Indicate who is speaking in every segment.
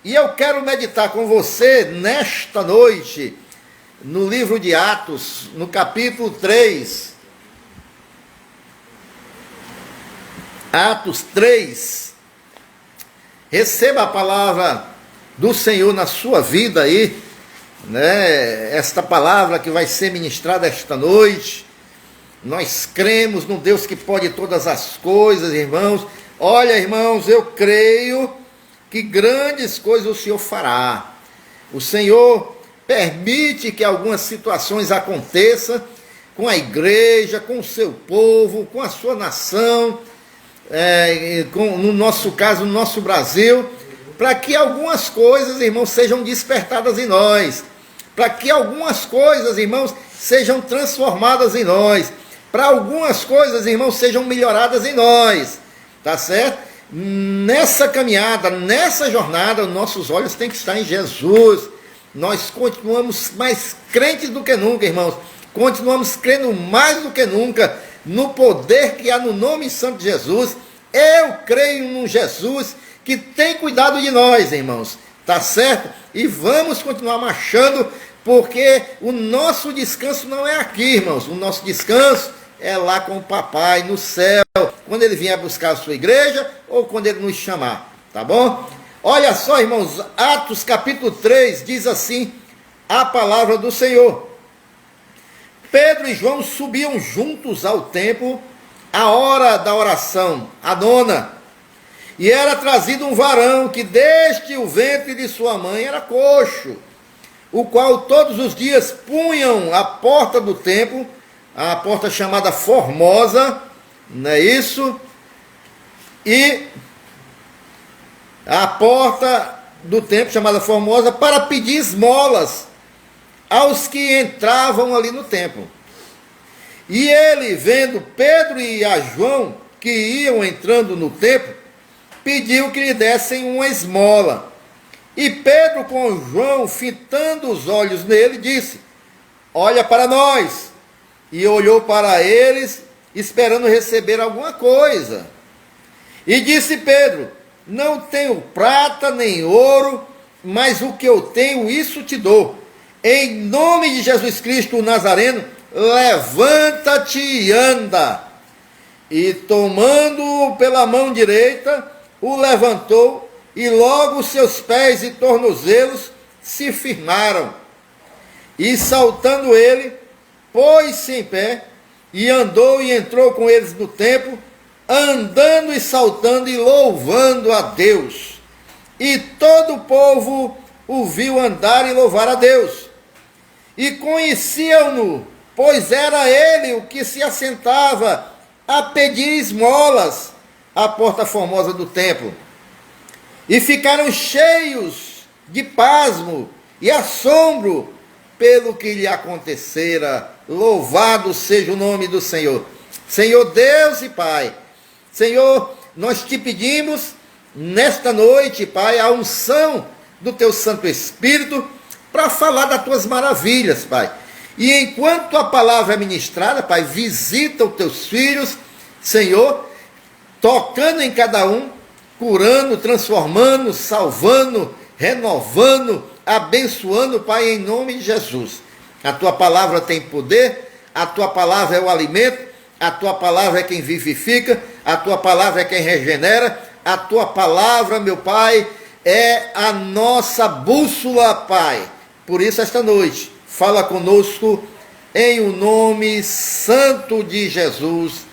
Speaker 1: E eu quero meditar com você nesta noite, no livro de Atos, no capítulo 3. Atos 3. Receba a palavra do Senhor na sua vida aí, né? Esta palavra que vai ser ministrada esta noite. Nós cremos no Deus que pode todas as coisas, irmãos. Olha, irmãos, eu creio que grandes coisas o Senhor fará. O Senhor permite que algumas situações aconteçam com a igreja, com o seu povo, com a sua nação, no nosso caso, no nosso Brasil, para que algumas coisas, irmãos, sejam despertadas em nós, para que algumas coisas, irmãos, sejam transformadas em nós, para algumas coisas, irmãos, sejam melhoradas em nós, tá certo? Nessa caminhada, nessa jornada, nossos olhos têm que estar em Jesus. Nós continuamos mais crentes do que nunca, irmãos. Continuamos crendo mais do que nunca no poder que há no nome santo de Jesus. Eu creio num Jesus que tem cuidado de nós, irmãos. Tá certo? E vamos continuar marchando, porque o nosso descanso não é aqui, irmãos. O nosso descanso é lá com o papai no céu, quando ele vier buscar a sua igreja ou quando ele nos chamar, tá bom? Olha só, irmãos, Atos capítulo 3 diz assim a palavra do Senhor. Pedro e João subiam juntos ao templo à hora da oração, a nona, e era trazido um varão que desde o ventre de sua mãe era coxo, o qual todos os dias punham à porta do templo, a porta chamada Formosa, não é isso? E a porta do templo chamada Formosa, para pedir esmolas aos que entravam ali no templo. E ele, vendo Pedro e a João, que iam entrando no templo, pediu que lhe dessem uma esmola. E Pedro, com João, fitando os olhos nele, disse: olha para nós. E olhou para eles, esperando receber alguma coisa. E disse Pedro: não tenho prata nem ouro, mas o que eu tenho, isso te dou. Em nome de Jesus Cristo o Nazareno, levanta-te e anda. E tomando-o pela mão direita, o levantou, e logo os seus pés e tornozelos se firmaram. E saltando ele, pôs-se em pé, e andou e entrou com eles no templo, andando e saltando e louvando a Deus. E todo o povo o viu andar e louvar a Deus. E conheciam-no, pois era ele o que se assentava a pedir esmolas à porta formosa do templo. E ficaram cheios de pasmo e assombro pelo que lhe acontecera. Louvado seja o nome do Senhor. Senhor Deus e Pai, Senhor, nós te pedimos nesta noite, Pai, a unção do teu Santo Espírito para falar das tuas maravilhas, Pai. E enquanto a palavra é ministrada, Pai, visita os teus filhos, Senhor, tocando em cada um, curando, transformando, salvando, renovando, abençoando, Pai, em nome de Jesus. A tua palavra tem poder, a tua palavra é o alimento, a tua palavra é quem vivifica, a tua palavra é quem regenera, a tua palavra, meu Pai, é a nossa bússola, Pai. Por isso, esta noite, fala conosco em o nome santo de Jesus.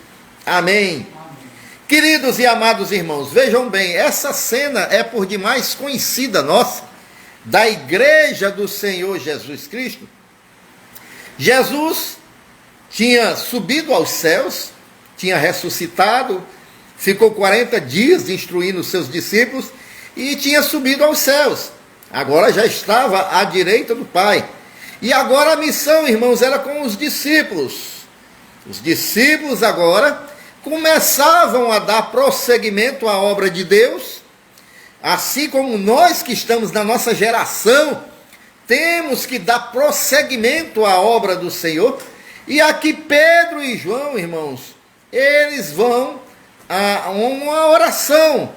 Speaker 1: Amém. Queridos e amados irmãos, vejam bem, essa cena é por demais conhecida nossa, da igreja do Senhor Jesus Cristo. Jesus tinha subido aos céus, tinha ressuscitado, ficou 40 dias instruindo os seus discípulos e tinha subido aos céus. Agora já estava à direita do Pai. E agora a missão, irmãos, era com os discípulos. Os discípulos agora começavam a dar prosseguimento à obra de Deus, assim como nós que estamos na nossa geração, temos que dar prosseguimento à obra do Senhor. E aqui Pedro e João, irmãos, eles vão a uma oração.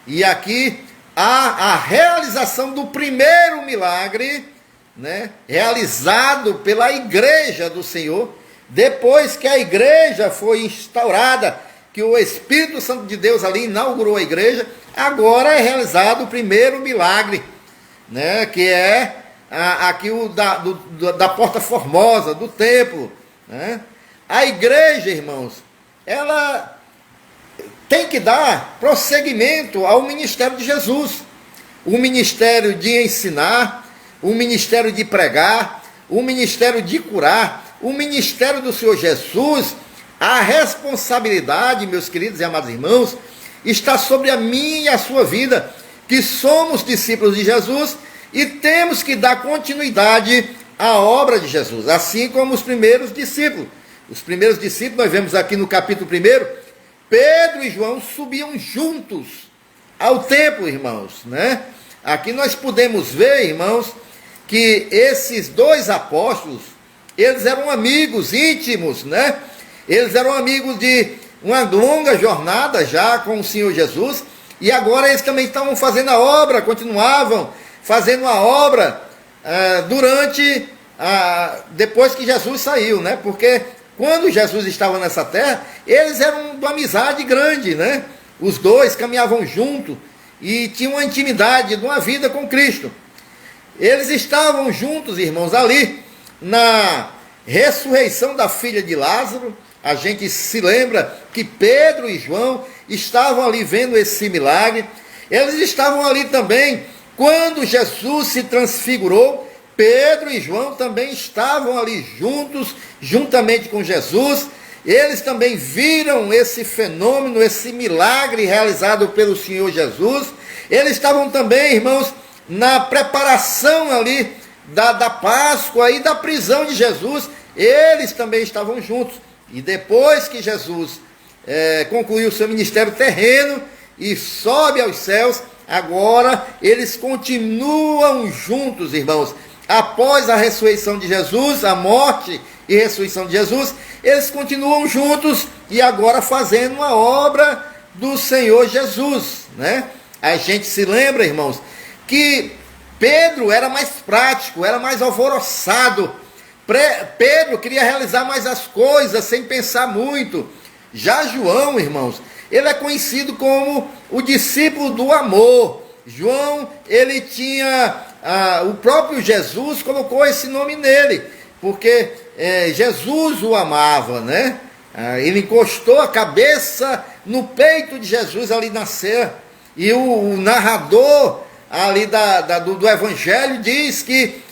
Speaker 1: E aqui a realização do primeiro milagre, né, realizado pela igreja do Senhor, depois que a igreja foi instaurada, que o Espírito Santo de Deus ali inaugurou a igreja, agora é realizado o primeiro milagre, né, que é aqui o da Porta Formosa, do templo, né? A igreja, irmãos, ela tem que dar prosseguimento ao ministério de Jesus, o ministério de ensinar, o ministério de pregar, o ministério de curar, o ministério do Senhor Jesus. A responsabilidade, meus queridos e amados irmãos, está sobre a minha e a sua vida, que somos discípulos de Jesus e temos que dar continuidade à obra de Jesus, assim como os primeiros discípulos. Os primeiros discípulos, nós vemos aqui no capítulo 1, Pedro e João subiam juntos ao templo, irmãos, né? Aqui nós podemos ver, irmãos, que esses dois apóstolos, eles eram amigos íntimos, né? Eles eram amigos de uma longa jornada já com o Senhor Jesus, e agora eles também estavam fazendo a obra, continuavam fazendo a obra depois que Jesus saiu, né? Porque quando Jesus estava nessa terra, eles eram de uma amizade grande, né? Os dois caminhavam junto e tinham uma intimidade de uma vida com Cristo. Eles estavam juntos, irmãos, ali na ressurreição da filha de Lázaro. A gente se lembra que Pedro e João estavam ali vendo esse milagre. Eles estavam ali também quando Jesus se transfigurou. Pedro e João também estavam ali juntos, juntamente com Jesus. Eles também viram esse fenômeno, esse milagre realizado pelo Senhor Jesus. Eles estavam também, irmãos, na preparação ali da Páscoa e da prisão de Jesus. Eles também estavam juntos. E depois que Jesus concluiu o seu ministério terreno e sobe aos céus, agora eles continuam juntos, irmãos. Após a ressurreição de Jesus, a morte e ressurreição de Jesus, eles continuam juntos e agora fazendo a obra do Senhor Jesus, né? A gente se lembra, irmãos, que Pedro era mais prático, era mais alvoroçado. Pedro queria realizar mais as coisas sem pensar muito. Já João, irmãos, ele é conhecido como o discípulo do amor. João, ele tinha... o próprio Jesus colocou esse nome nele, porque Jesus o amava, né? Ele encostou a cabeça no peito de Jesus ali na ceia, e o narrador ali do Evangelho diz que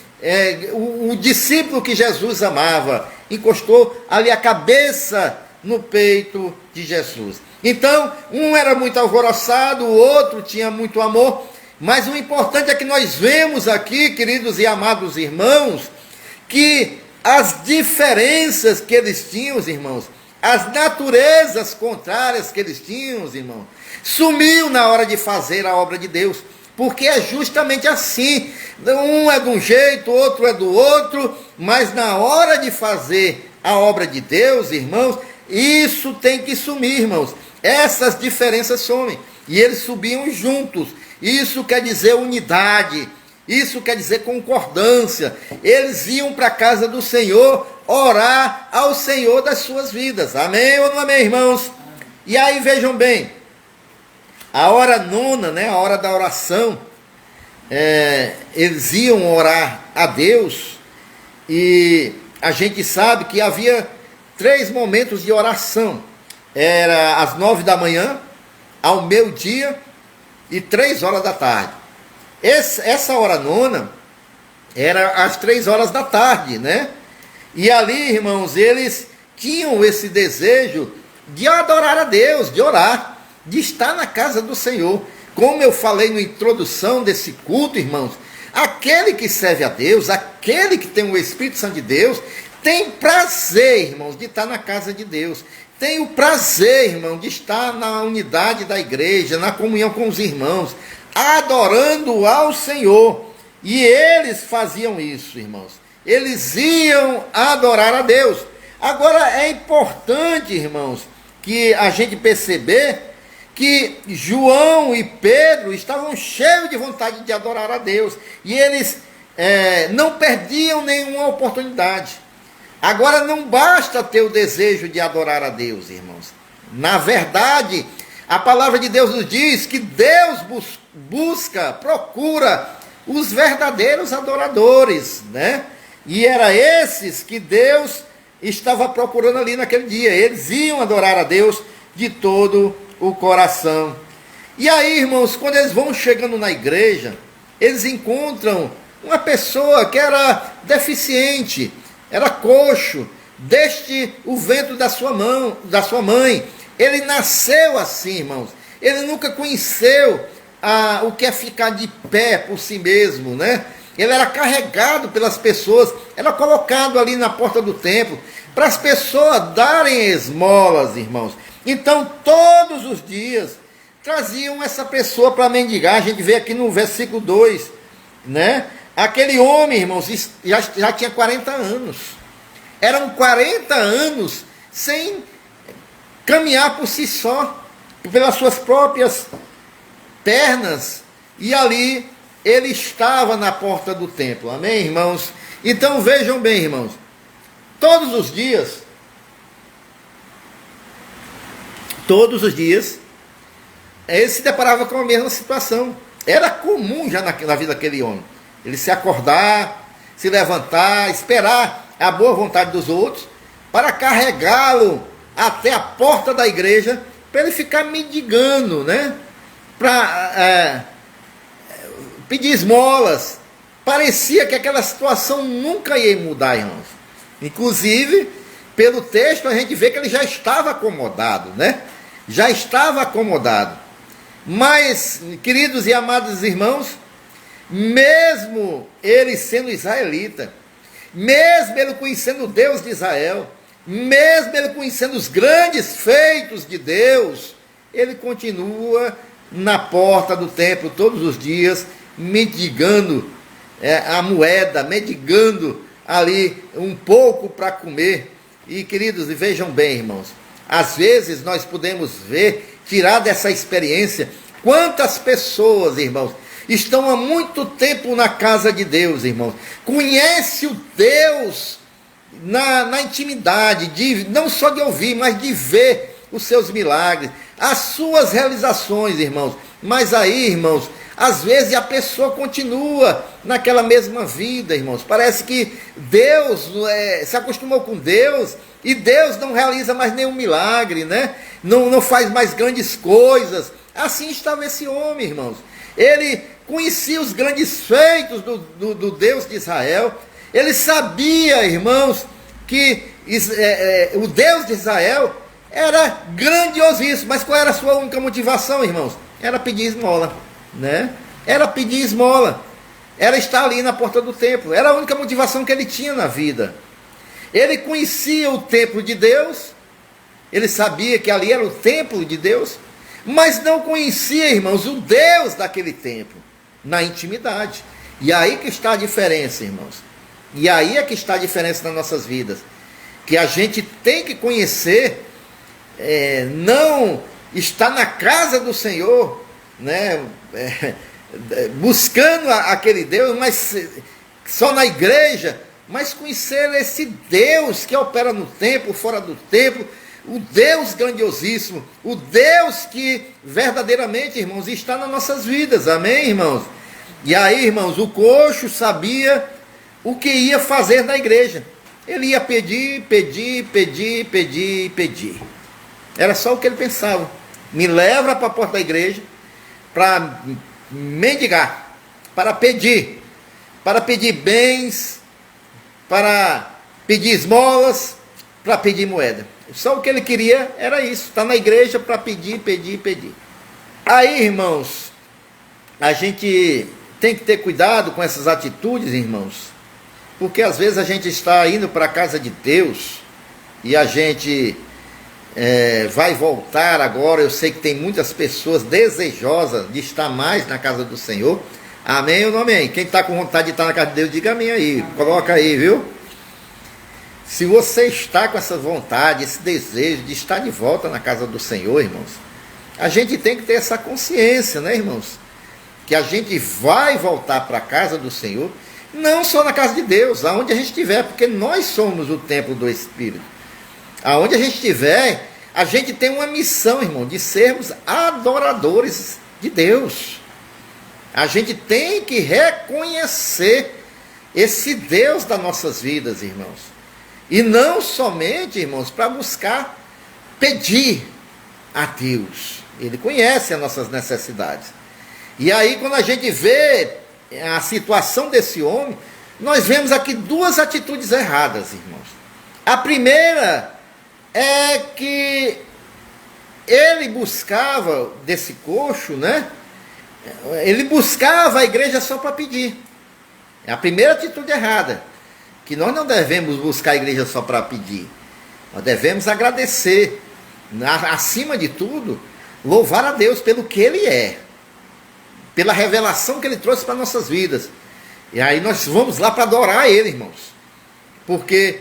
Speaker 1: o discípulo que Jesus amava encostou ali a cabeça no peito de Jesus. Então, um era muito alvoroçado, o outro tinha muito amor. Mas o importante é que nós vemos aqui, queridos e amados irmãos, que as diferenças que eles tinham, irmãos, as naturezas contrárias que eles tinham, irmãos, sumiu na hora de fazer a obra de Deus. Porque é justamente assim. Um é de um jeito, outro é do outro, mas na hora de fazer a obra de Deus, irmãos, isso tem que sumir, irmãos. Essas diferenças somem. E eles subiam juntos. Isso quer dizer unidade, isso quer dizer concordância. Eles iam para a casa do Senhor orar ao Senhor das suas vidas. Amém ou não amém, irmãos? E aí vejam bem, a hora nona, né, a hora da oração, eles iam orar a Deus, e a gente sabe que havia 3 momentos de oração. Era às 9 da manhã, ao meio-dia e 3 horas da tarde. Essa hora nona era às 3 horas da tarde, né? E ali, irmãos, eles tinham esse desejo de adorar a Deus, de orar, de estar na casa do Senhor. Como eu falei na introdução desse culto, irmãos, aquele que serve a Deus, aquele que tem o Espírito Santo de Deus, tem prazer, irmãos, de estar na casa de Deus. Tem o prazer, irmão, de estar na unidade da igreja, na comunhão com os irmãos, adorando ao Senhor. E eles faziam isso, irmãos. Eles iam adorar a Deus. Agora é importante, irmãos, que a gente perceber que João e Pedro estavam cheios de vontade de adorar a Deus. E eles não perdiam nenhuma oportunidade. Agora, não basta ter o desejo de adorar a Deus, irmãos. Na verdade, a palavra de Deus nos diz que Deus procura os verdadeiros adoradores, né? E era esses que Deus estava procurando ali naquele dia. Eles iam adorar a Deus de todo o coração. E aí, irmãos, quando eles vão chegando na igreja, eles encontram uma pessoa que era deficiente, era coxo, desde o ventre da sua mãe. Ele nasceu assim, irmãos. Ele nunca conheceu o que é ficar de pé por si mesmo, né? Ele era carregado pelas pessoas, era colocado ali na porta do templo, para as pessoas darem esmolas, irmãos. Então, todos os dias, traziam essa pessoa para mendigar. A gente vê aqui no versículo 2, né? Aquele homem, irmãos, já tinha 40 anos. Eram 40 anos sem caminhar por si só, pelas suas próprias pernas. E ali ele estava na porta do templo. Amém, irmãos? Então vejam bem, irmãos. Todos os dias, ele se deparava com a mesma situação. Era comum já na vida daquele homem. Ele se acordar, se levantar, esperar a boa vontade dos outros, para carregá-lo até a porta da igreja, para ele ficar mendigando, né? Para pedir esmolas. Parecia que aquela situação nunca ia mudar, irmãos. Inclusive, pelo texto, a gente vê que ele já estava acomodado, né? Já estava acomodado. Mas, queridos e amados irmãos, mesmo ele sendo israelita, mesmo ele conhecendo o Deus de Israel, mesmo ele conhecendo os grandes feitos de Deus, ele continua na porta do templo todos os dias, mendigando a moeda, mendigando ali um pouco para comer. E, queridos, vejam bem, irmãos, às vezes nós podemos tirar dessa experiência quantas pessoas, irmãos, estão há muito tempo na casa de Deus, irmãos. Conhece o Deus na intimidade, não só de ouvir, mas de ver os seus milagres, as suas realizações, irmãos. Mas aí, irmãos, às vezes a pessoa continua naquela mesma vida, irmãos. Parece que Deus se acostumou com Deus e Deus não realiza mais nenhum milagre, né? Não faz mais grandes coisas. Assim estava esse homem, irmãos. Ele conhecia os grandes feitos do Deus de Israel. Ele sabia, irmãos, que o Deus de Israel era grandiosíssimo. Mas qual era a sua única motivação, irmãos? Era pedir esmola, né? Era pedir esmola. Era estar ali na porta do templo. Era a única motivação que ele tinha na vida. Ele conhecia o templo de Deus. Ele sabia que ali era o templo de Deus. Mas não conhecia, irmãos, o Deus daquele templo, na intimidade. E aí que está a diferença, irmãos. E aí é que está a diferença nas nossas vidas. Que a gente tem que conhecer, não está na casa do Senhor, né? Buscando aquele Deus, mas só na igreja, mas conhecer esse Deus que opera no templo, fora do templo, o Deus grandiosíssimo, o Deus que verdadeiramente, irmãos, está nas nossas vidas. Amém, irmãos? E aí, irmãos, o coxo sabia o que ia fazer na igreja. Ele ia pedir. Era só o que ele pensava. Me leva para a porta da igreja para mendigar, para pedir bens, para pedir esmolas, para pedir moeda. Só o que ele queria era isso, estar na igreja para pedir. Aí, irmãos, a gente tem que ter cuidado com essas atitudes, irmãos, porque às vezes a gente está indo para a casa de Deus e a gente vai voltar agora. Eu sei que tem muitas pessoas desejosas de estar mais na casa do Senhor. Amém ou não amém? Quem está com vontade de estar na casa de Deus, diga amém aí, coloca aí, viu? Se você está com essa vontade, esse desejo de estar de volta na casa do Senhor, irmãos, A gente tem que ter essa consciência, né, irmãos? Que a gente vai voltar para a casa do Senhor, não só na casa de Deus, aonde a gente estiver, porque nós somos o templo do Espírito. Aonde a gente estiver, a gente tem uma missão, irmão, de sermos adoradores de Deus. A gente tem que reconhecer esse Deus das nossas vidas, irmãos. E não somente, irmãos, para buscar pedir a Deus. Ele conhece as nossas necessidades. E aí, quando a gente vê a situação desse homem, nós vemos aqui duas atitudes erradas, irmãos. A primeira é que ele buscava, desse coxo, né? Ele buscava a igreja só para pedir. É a primeira atitude errada. Que nós não devemos buscar a igreja só para pedir. Nós devemos agradecer. Acima de tudo, louvar a Deus pelo que Ele é. Pela revelação que Ele trouxe para nossas vidas. E aí nós vamos lá para adorar Ele, irmãos. Porque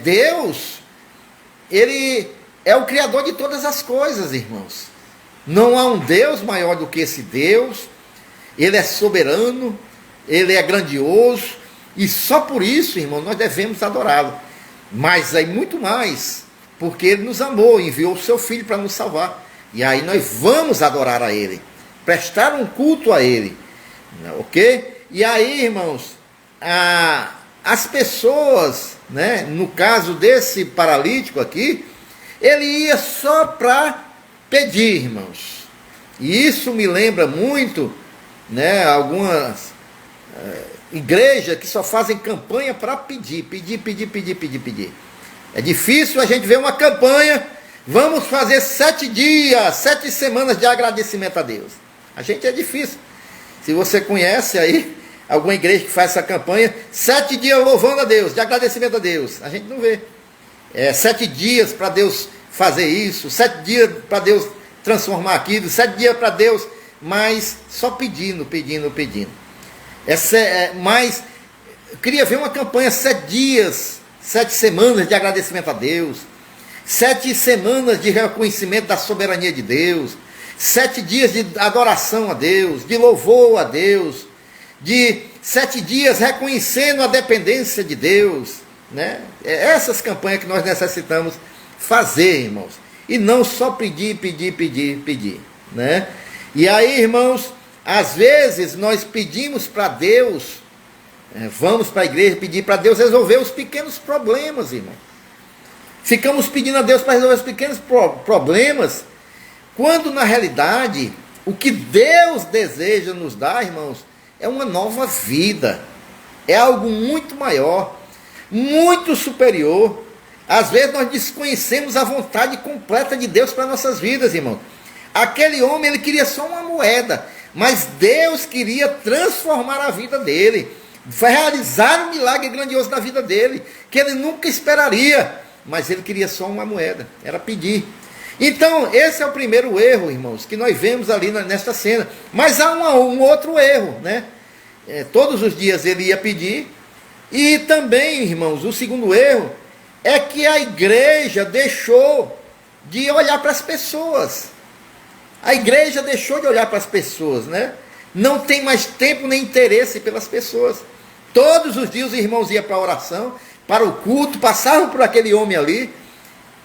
Speaker 1: Deus, Ele é o Criador de todas as coisas, irmãos. Não há um Deus maior do que esse Deus. Ele é soberano, Ele é grandioso. E só por isso, irmão, nós devemos adorá-lo. Mas aí muito mais, porque Ele nos amou, enviou o seu Filho para nos salvar. E aí nós vamos adorar a Ele, prestar um culto a Ele, ok? E aí, irmãos, as pessoas, né, no caso desse paralítico aqui, ele ia só para pedir, irmãos. E isso me lembra muito, né, algumas igrejas que só fazem campanha para pedir. É difícil a gente ver uma campanha, vamos fazer 7 dias, 7 semanas de agradecimento a Deus. A gente é difícil. Se você conhece aí alguma igreja que faz essa campanha, 7 dias louvando a Deus, de agradecimento a Deus, a gente não vê. 7 dias para Deus fazer isso, 7 dias para Deus transformar aquilo, 7 dias para Deus, mas só pedindo. Mas eu queria ver uma campanha 7 dias, 7 semanas de agradecimento a Deus, 7 semanas de reconhecimento da soberania de Deus, 7 dias de adoração a Deus, de louvor a Deus, de 7 dias reconhecendo a dependência de Deus, né? Essas campanhas que nós necessitamos fazer, irmãos, e não só pedir, né? E aí, irmãos, às vezes nós pedimos para Deus, vamos para a igreja pedir para Deus resolver os pequenos problemas, irmão. Ficamos pedindo a Deus para resolver os pequenos problemas, quando na realidade o que Deus deseja nos dar, irmãos, é uma nova vida, é algo muito maior, muito superior. Às vezes nós desconhecemos a vontade completa de Deus para nossas vidas, irmão. Aquele homem, ele queria só uma moeda, mas Deus queria transformar a vida dele, realizar um milagre grandioso na vida dele, que ele nunca esperaria, mas ele queria só uma moeda, era pedir. Então, esse é o primeiro erro, irmãos, que nós vemos ali nesta cena. Mas há um outro erro, né? Todos os dias ele ia pedir. E também, irmãos, o segundo erro é que a igreja deixou de olhar para as pessoas. A igreja deixou de olhar para as pessoas, né? Não tem mais tempo nem interesse pelas pessoas. Todos os dias os irmãos iam para a oração, para o culto, passavam por aquele homem ali.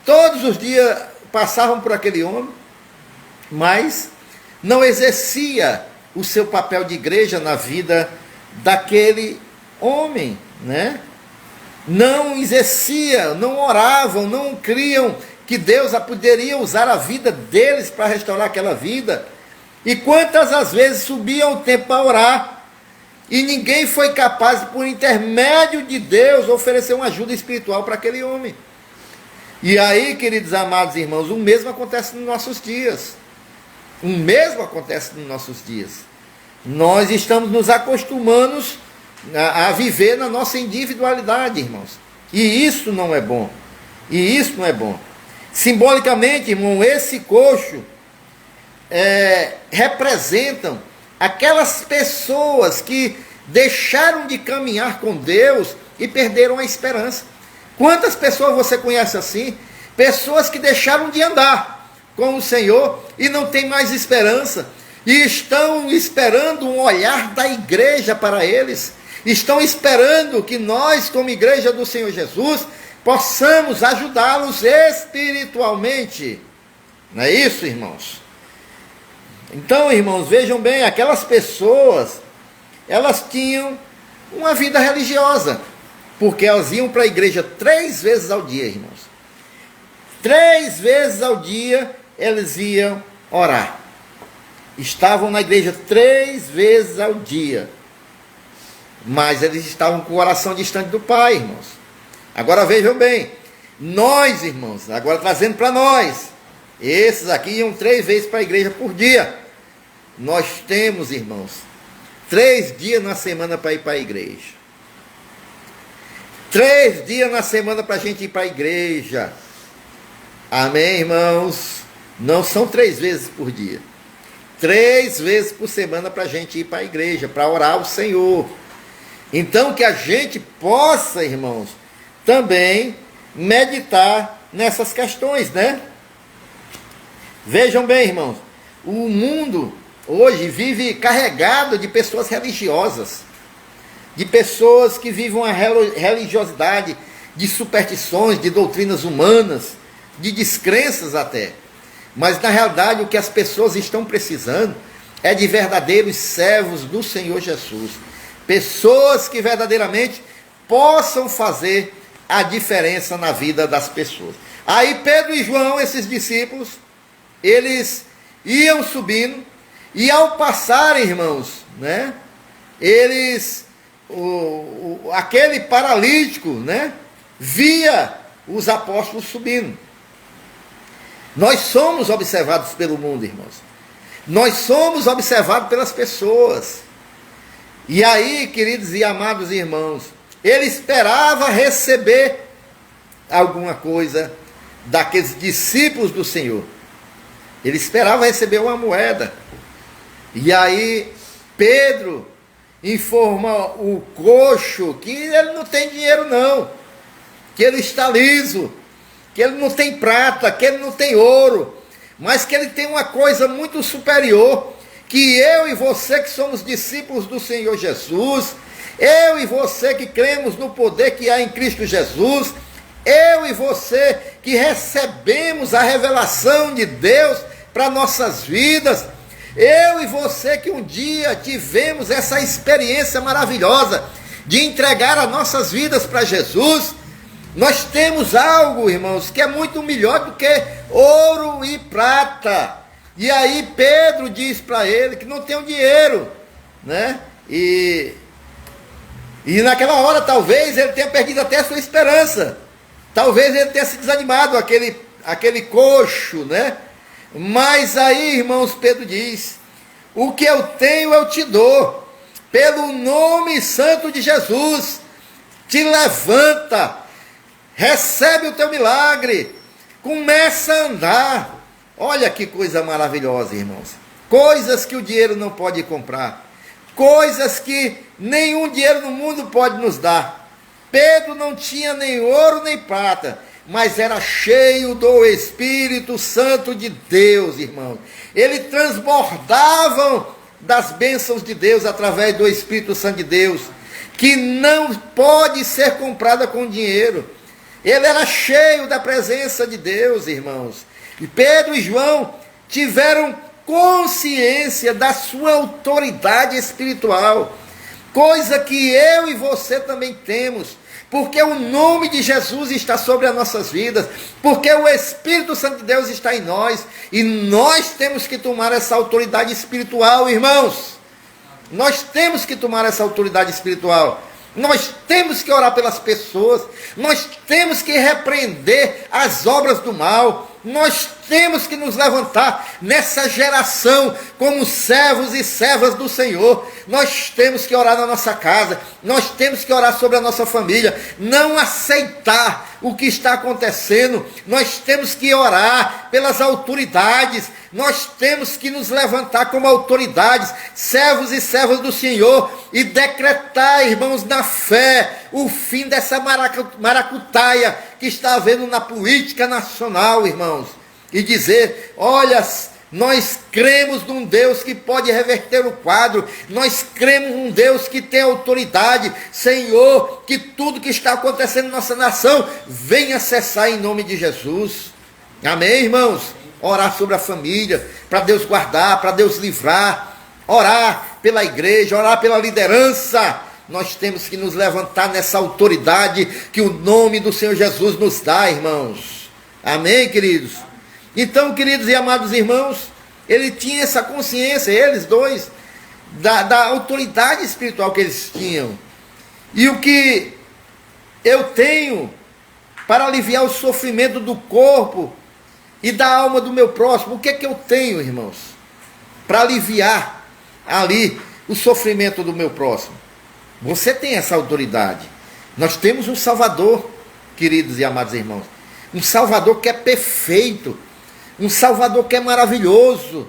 Speaker 1: Todos os dias passavam por aquele homem, mas não exercia o seu papel de igreja na vida daquele homem, né? Não exercia, não oravam, não criam que Deus poderia usar a vida deles para restaurar aquela vida. E quantas as vezes subiam o tempo para orar, e ninguém foi capaz, por intermédio de Deus, oferecer uma ajuda espiritual para aquele homem. E aí, queridos amados irmãos, o mesmo acontece nos nossos dias. O mesmo acontece nos nossos dias. Nós estamos nos acostumando a viver na nossa individualidade, irmãos. E isso não é bom. Simbolicamente, irmão, esse coxo representam aquelas pessoas que deixaram de caminhar com Deus e perderam a esperança. Quantas pessoas você conhece assim? Pessoas que deixaram de andar, com o Senhor e não tem mais esperança. E estão esperando um olhar da igreja para eles. Estão esperando que nós, como igreja do Senhor Jesus, possamos ajudá-los espiritualmente. Não é isso, irmãos? Então, irmãos, vejam bem, aquelas pessoas, elas tinham uma vida religiosa, porque elas iam para a igreja 3 vezes ao dia, irmãos. 3 vezes ao dia eles iam orar. Estavam na igreja 3 vezes ao dia. Mas eles estavam com o coração distante do Pai, irmãos. Agora vejam bem, nós, irmãos, agora trazendo para nós, esses aqui iam 3 vezes para a igreja por dia. Nós temos, irmãos, 3 dias na semana para ir para a igreja. 3 dias na semana para a gente ir para a igreja. Amém, irmãos? Não são 3 vezes por dia. 3 vezes por semana para a gente ir para a igreja, para orar ao Senhor. Então que a gente possa, irmãos, também meditar nessas questões, né? Vejam bem, irmãos, o mundo hoje vive carregado de pessoas religiosas, de pessoas que vivem uma religiosidade de superstições, de doutrinas humanas, de descrenças até. Mas na realidade o que as pessoas estão precisando é de verdadeiros servos do Senhor Jesus. Pessoas que verdadeiramente possam fazer a diferença na vida das pessoas. Aí Pedro e João, esses discípulos, eles iam subindo, e ao passarem, irmãos, né, eles, aquele paralítico, né, via os apóstolos subindo. Nós somos observados pelo mundo, irmãos. Nós somos observados pelas pessoas. E aí, queridos e amados irmãos, ele esperava receber alguma coisa daqueles discípulos do Senhor. Ele esperava receber uma moeda. E aí, Pedro informa o coxo que ele não tem dinheiro não, que ele está liso, que ele não tem prata, que ele não tem ouro, mas que ele tem uma coisa muito superior, que eu e você que somos discípulos do Senhor Jesus, eu e você que cremos no poder que há em Cristo Jesus, eu e você que recebemos a revelação de Deus para nossas vidas, eu e você que um dia tivemos essa experiência maravilhosa de entregar as nossas vidas para Jesus, nós temos algo, irmãos, que é muito melhor do que ouro e prata. E aí Pedro diz para ele que não tem o dinheiro, né? E naquela hora talvez ele tenha perdido até a sua esperança. Talvez ele tenha se desanimado, aquele coxo, né? Mas aí, irmãos, Pedro diz: o que eu tenho eu te dou, pelo nome santo de Jesus, te levanta, recebe o teu milagre, começa a andar. Olha que coisa maravilhosa, irmãos. Coisas que o dinheiro não pode comprar, coisas que nenhum dinheiro no mundo pode nos dar. Pedro não tinha nem ouro nem prata, mas era cheio do Espírito Santo de Deus, irmãos. Ele transbordavam das bênçãos de Deus através do Espírito Santo de Deus, que não pode ser comprada com dinheiro. Ele era cheio da presença de Deus, irmãos. E Pedro e João tiveram consciência da sua autoridade espiritual, coisa que eu e você também temos, porque o nome de Jesus está sobre as nossas vidas, porque o Espírito Santo de Deus está em nós, e nós temos que tomar essa autoridade espiritual, irmãos. Nós temos que tomar essa autoridade espiritual. Nós temos que orar pelas pessoas, nós temos que repreender as obras do mal, nós temos que nos levantar nessa geração como servos e servas do Senhor. Nós temos que orar na nossa casa, nós temos que orar sobre a nossa família, não aceitar o que está acontecendo. Nós temos que orar pelas autoridades, nós temos que nos levantar como autoridades, servos e servas do Senhor, e decretar, irmãos, na fé, o fim dessa maracutaia que está havendo na política nacional, irmãos. e dizer: olha, nós cremos num Deus que pode reverter o quadro, nós cremos num Deus que tem autoridade. Senhor, que tudo que está acontecendo na nossa nação venha cessar em nome de Jesus. Amém, irmãos? Orar sobre a família, para Deus guardar, para Deus livrar, orar pela igreja, orar pela liderança. Nós temos que nos levantar nessa autoridade que o nome do Senhor Jesus nos dá, irmãos. Amém, queridos? Então, queridos e amados irmãos, ele tinha essa consciência, eles dois, da autoridade espiritual que eles tinham. E o que eu tenho para aliviar o sofrimento do corpo e da alma do meu próximo, o que é que eu tenho, irmãos, para aliviar ali o sofrimento do meu próximo? Você tem essa autoridade. Nós temos um Salvador, queridos e amados irmãos, um Salvador que é perfeito, um Salvador que é maravilhoso.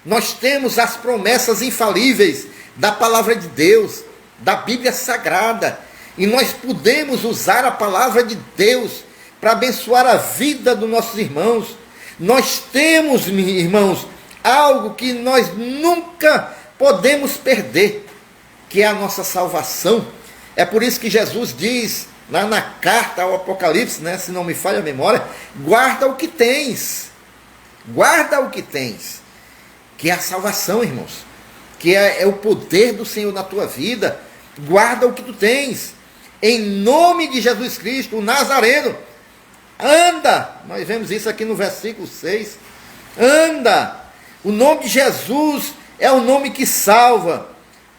Speaker 1: Nós temos as promessas infalíveis da palavra de Deus, da Bíblia Sagrada, e nós podemos usar a palavra de Deus para abençoar a vida dos nossos irmãos. Nós temos, irmãos, algo que nós nunca podemos perder, que é a nossa salvação. É por isso que Jesus diz, lá na carta ao Apocalipse, né, se não me falha a memória: guarda o que tens, guarda o que tens, que é a salvação, irmãos, que é o poder do Senhor na tua vida. Guarda o que tu tens, em nome de Jesus Cristo, o Nazareno. Anda, nós vemos isso aqui no versículo 6, anda. O nome de Jesus é o nome que salva,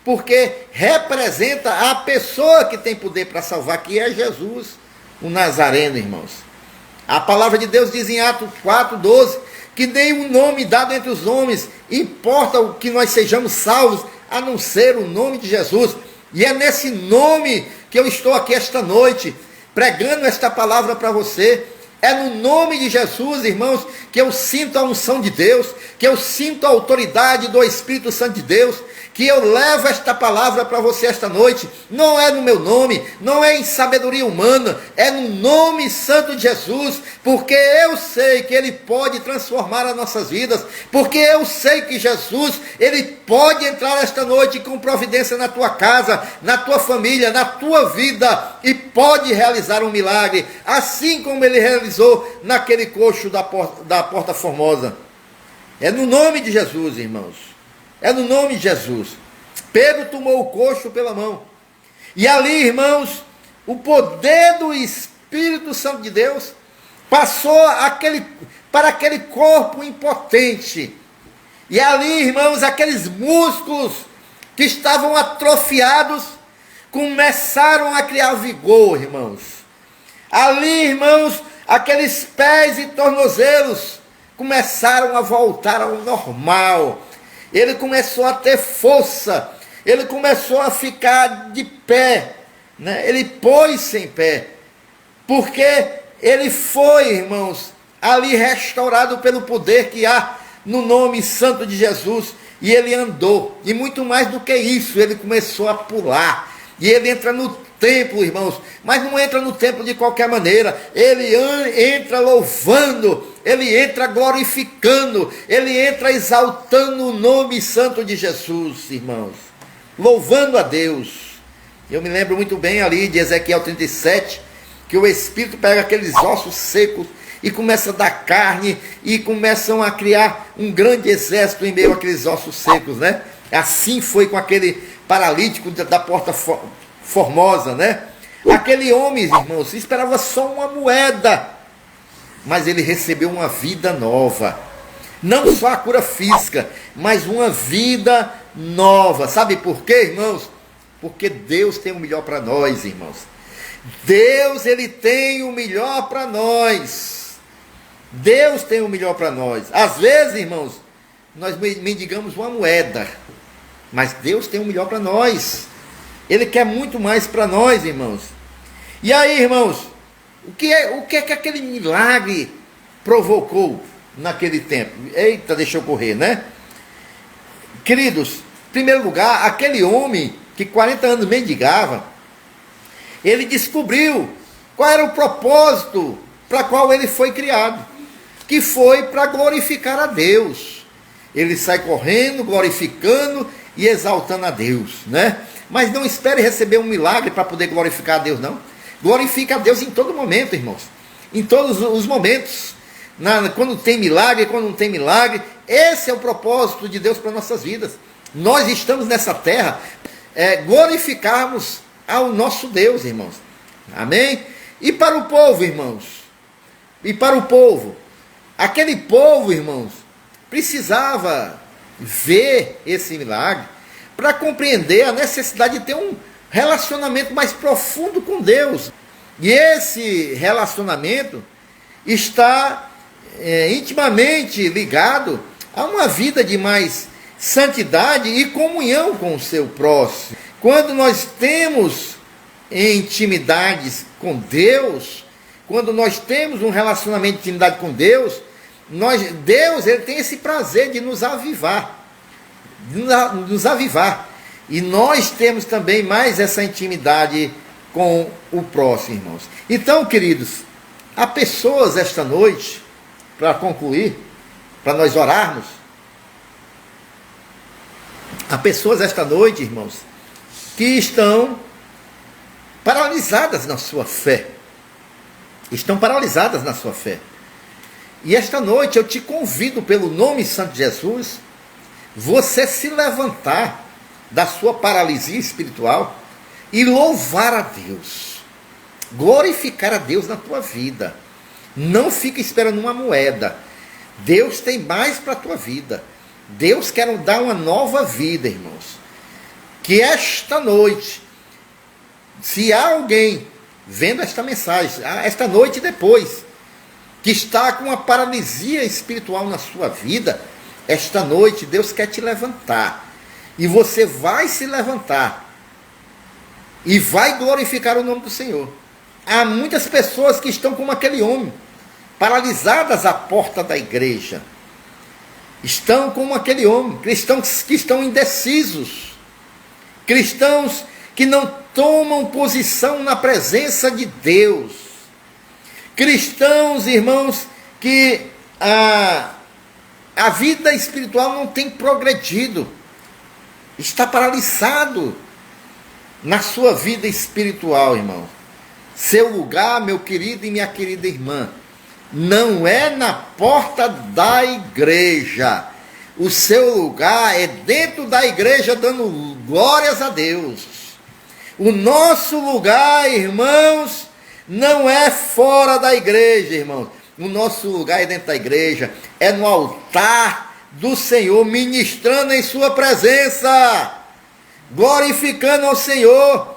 Speaker 1: porque representa a pessoa que tem poder para salvar, que é Jesus, o Nazareno, irmãos. A palavra de Deus diz em Atos 4:12, que nenhum nome dado entre os homens importa o que nós sejamos salvos, a não ser o nome de Jesus. E é nesse nome que eu estou aqui esta noite, pregando esta palavra para você. É no nome de Jesus, irmãos, que eu sinto a unção de Deus, que eu sinto a autoridade do Espírito Santo de Deus, que eu levo esta palavra para você esta noite. Não é no meu nome, não é em sabedoria humana, é no nome santo de Jesus, porque eu sei que Ele pode transformar as nossas vidas, porque eu sei que Jesus, Ele pode entrar esta noite com providência na tua casa, na tua família, na tua vida, e pode realizar um milagre, assim como Ele realizou naquele coxo da Porta Formosa. É no nome de Jesus, irmãos. É no nome de Jesus. Pedro tomou o coxo pela mão. E ali, irmãos, o poder do Espírito Santo de Deus passou para aquele corpo impotente. E ali, irmãos, aqueles músculos que estavam atrofiados começaram a criar vigor, irmãos. Ali, irmãos, aqueles pés e tornozelos começaram a voltar ao normal. Ele começou a ter força, ele começou a ficar de pé, né? Ele pôs-se em pé, porque ele foi, irmãos, ali restaurado pelo poder que há no nome santo de Jesus, e ele andou, e muito mais do que isso, ele começou a pular, e ele entra no templo, irmãos, mas não entra no templo de qualquer maneira, ele entra louvando, ele entra glorificando, ele entra exaltando o nome santo de Jesus, irmãos, louvando a Deus. Eu me lembro muito bem ali de Ezequiel 37, que o Espírito pega aqueles ossos secos e começa a dar carne, e começam a criar um grande exército em meio àqueles ossos secos, né? Assim foi com aquele paralítico da Porta Formosa, né? Aquele homem, irmãos, esperava só uma moeda, mas ele recebeu uma vida nova. Não só a cura física, mas uma vida nova. Sabe por quê, irmãos? Porque Deus tem o melhor para nós, irmãos. Deus, Ele tem o melhor para nós. Deus tem o melhor para nós. Às vezes, irmãos, nós mendigamos uma moeda, mas Deus tem o melhor para nós. Ele quer muito mais para nós, irmãos. E aí, irmãos, o que é que aquele milagre provocou naquele tempo? Eita, deixa eu correr, né? Queridos, em primeiro lugar, aquele homem que 40 anos mendigava, ele descobriu qual era o propósito para qual ele foi criado. que foi para glorificar a Deus. Ele sai correndo, glorificando e exaltando a Deus, né? Mas não espere receber um milagre para poder glorificar a Deus, não. Glorifique a Deus em todo momento, irmãos. Em todos os momentos. Quando tem milagre, quando não tem milagre. Esse é o propósito de Deus para nossas vidas. Nós estamos nessa terra glorificarmos ao nosso Deus, irmãos. Amém? E para o povo, irmãos? E para o povo? Aquele povo, irmãos, precisava ver esse milagre para compreender a necessidade de ter um relacionamento mais profundo com Deus. E esse relacionamento está intimamente ligado a uma vida de mais santidade e comunhão com o seu próximo. Quando nós temos intimidades com Deus, quando nós temos um relacionamento de intimidade com Deus, Deus ele tem esse prazer de nos avivar. E nós temos também mais essa intimidade com o próximo, irmãos. Então, queridos, há pessoas esta noite, para concluir, para nós orarmos, há pessoas esta noite, irmãos, que estão paralisadas na sua fé. Estão paralisadas na sua fé. E esta noite eu te convido, pelo nome santo de Jesus, você se levantar da sua paralisia espiritual e louvar a Deus. Glorificar a Deus na tua vida. Não fica esperando uma moeda. Deus tem mais para a tua vida. Deus quer dar uma nova vida, irmãos. Que esta noite, se há alguém vendo esta mensagem, esta noite e depois, que está com uma paralisia espiritual na sua vida, esta noite Deus quer te levantar. E você vai se levantar. E vai glorificar o nome do Senhor. Há muitas pessoas que estão como aquele homem, paralisadas à porta da igreja. Estão como aquele homem, cristãos que estão indecisos. Cristãos que não tomam posição na presença de Deus. Cristãos, irmãos, que a vida espiritual não tem progredido. Está paralisado na sua vida espiritual, irmão. Seu lugar, meu querido e minha querida irmã, não é na porta da igreja. O seu lugar é dentro da igreja, dando glórias a Deus. O nosso lugar, irmãos, não é fora da igreja, irmãos. O nosso lugar é dentro da igreja, é no altar do Senhor, ministrando em sua presença, glorificando ao Senhor.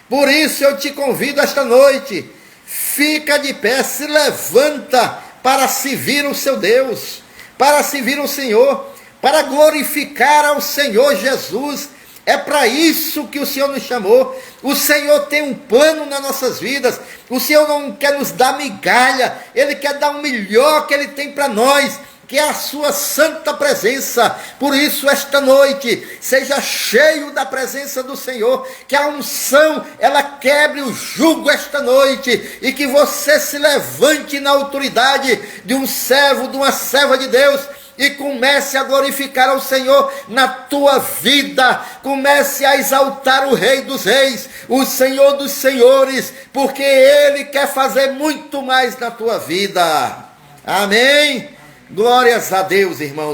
Speaker 1: Por isso eu te convido esta noite, fica de pé, se levanta para servir o seu Deus, para servir o Senhor, para glorificar ao Senhor Jesus. É para isso que o Senhor nos chamou. O Senhor tem um plano nas nossas vidas. O Senhor não quer nos dar migalha, Ele quer dar o melhor que Ele tem para nós, que é a sua santa presença. Por isso, esta noite, seja cheio da presença do Senhor, que a unção, ela quebre o jugo esta noite, e que você se levante na autoridade de um servo, de uma serva de Deus, e comece a glorificar ao Senhor na tua vida. Comece a exaltar o Rei dos Reis, o Senhor dos Senhores, porque Ele quer fazer muito mais na tua vida. Amém? Glórias a Deus, irmão.